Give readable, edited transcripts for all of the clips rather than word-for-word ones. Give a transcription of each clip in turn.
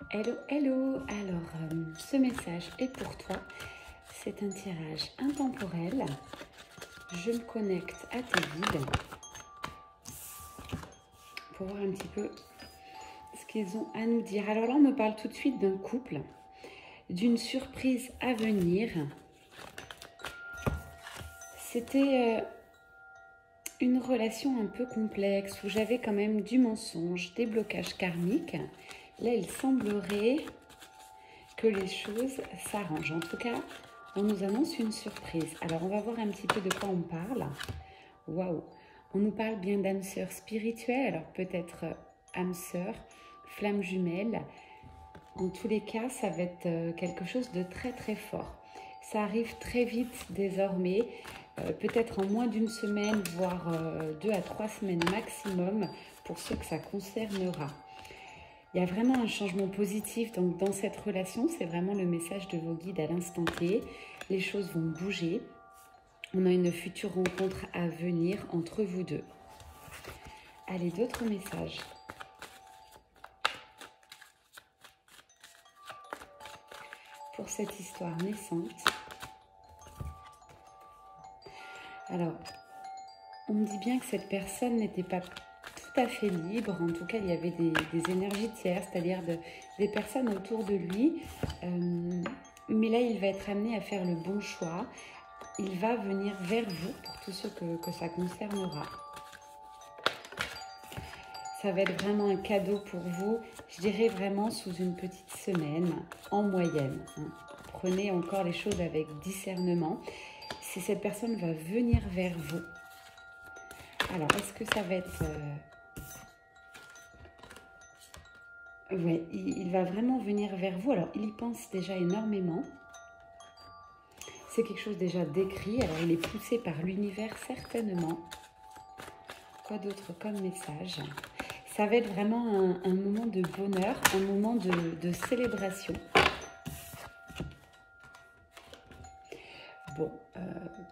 Hello, hello. Alors, ce message est pour toi. C'est un tirage intemporel. Je me connecte à tes guides pour voir un petit peu ce qu'ils ont à nous dire. Alors là, on me parle tout de suite d'un couple, d'une surprise à venir. C'était une relation un peu complexe où j'avais quand même du mensonge, des blocages karmiques. Là, il semblerait que les choses s'arrangent. En tout cas, on nous annonce une surprise. Alors, on va voir un petit peu de quoi on parle. Waouh! On nous parle bien d'âme sœur spirituelle. Alors, peut-être âme sœur, flamme jumelle. En tous les cas, ça va être quelque chose de très, très fort. Ça arrive très vite désormais. Peut-être en moins d'une semaine, voire 2 à 3 semaines maximum pour ceux que ça concernera. Il y a vraiment un changement positif donc dans cette relation, c'est vraiment le message de vos guides à l'instant T. Les choses vont bouger. On a une future rencontre à venir entre vous deux. Allez, d'autres messages. Pour cette histoire naissante. Alors, on me dit bien que cette personne n'était pas tout à fait libre. En tout cas, il y avait des énergies tierces, c'est-à-dire des personnes autour de lui. Mais là, il va être amené à faire le bon choix. Il va venir vers vous pour tous ceux que ça concernera. Ça va être vraiment un cadeau pour vous, je dirais vraiment sous une petite semaine, en moyenne. Prenez encore les choses avec discernement. Si cette personne va venir vers vous, alors est-ce que ça va être... Oui, il va vraiment venir vers vous. Alors, il y pense déjà énormément. C'est quelque chose déjà d'écrit. Alors, il est poussé par l'univers, certainement. Quoi d'autre comme message? Ça va être vraiment un moment de bonheur, un moment de célébration. Bon,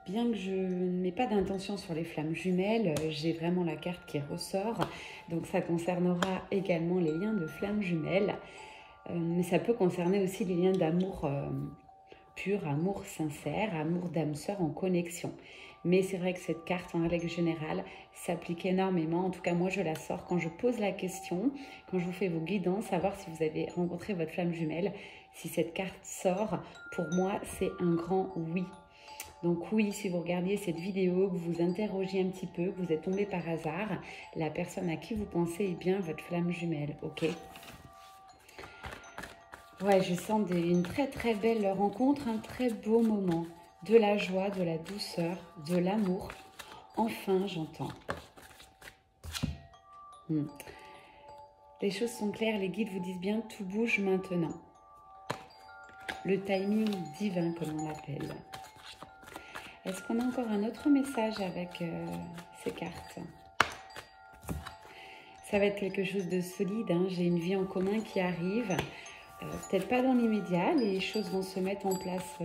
bien que je n'ai pas d'intention sur les flammes jumelles, j'ai vraiment la carte qui ressort. Donc, ça concernera également les liens de flammes jumelles. Mais ça peut concerner aussi les liens d'amour pur, amour sincère, amour d'âme sœur en connexion. Mais c'est vrai que cette carte, en règle générale, s'applique énormément. En tout cas, moi, je la sors quand je pose la question, quand je vous fais vos guidances, savoir si vous avez rencontré votre flamme jumelle. Si cette carte sort, pour moi, c'est un grand oui. Donc oui, si vous regardiez cette vidéo, que vous vous interrogiez un petit peu, que vous êtes tombé par hasard, la personne à qui vous pensez est bien votre flamme jumelle, ok? Ouais, je sens une très très belle rencontre, un très beau moment. De la joie, de la douceur, de l'amour. Enfin, j'entends. Les choses sont claires, les guides vous disent bien, tout bouge maintenant. Le timing divin, comme on l'appelle. Est-ce qu'on a encore un autre message avec ces cartes? Ça va être quelque chose de solide, hein. J'ai une vie en commun qui arrive. Peut-être pas dans l'immédiat, les choses vont se mettre en place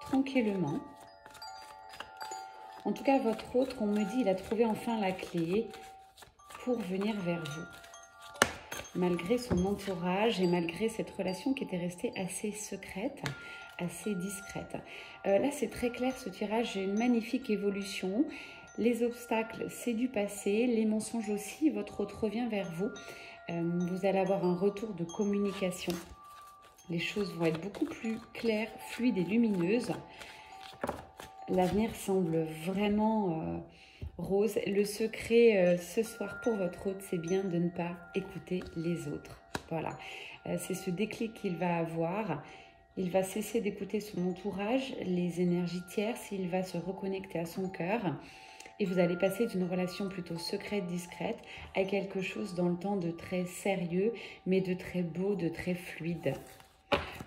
tranquillement. En tout cas, votre autre, on me dit, il a trouvé enfin la clé pour venir vers vous. Malgré son entourage et malgré cette relation qui était restée assez secrète, assez discrète. Là, c'est très clair, ce tirage, j'ai une magnifique évolution. Les obstacles, c'est du passé. Les mensonges aussi, votre autre revient vers vous. Vous allez avoir un retour de communication. Les choses vont être beaucoup plus claires, fluides et lumineuses. L'avenir semble vraiment rose. Le secret ce soir pour votre hôte, c'est bien de ne pas écouter les autres. Voilà, c'est ce déclic qu'il va avoir. Il va cesser d'écouter son entourage, les énergies tierces, il va se reconnecter à son cœur. Et vous allez passer d'une relation plutôt secrète, discrète, à quelque chose dans le temps de très sérieux, mais de très beau, de très fluide.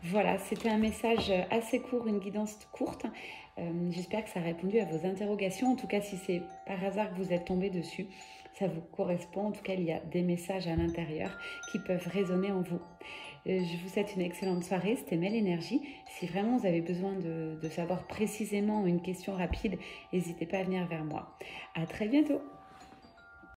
Voilà, c'était un message assez court, une guidance courte. J'espère que ça a répondu à vos interrogations. En tout cas, si c'est par hasard que vous êtes tombé dessus, ça vous correspond. En tout cas, il y a des messages à l'intérieur qui peuvent résonner en vous. Je vous souhaite une excellente soirée, c'était Mel Énergie. Si vraiment vous avez besoin de savoir précisément une question rapide, n'hésitez pas à venir vers moi. À très bientôt.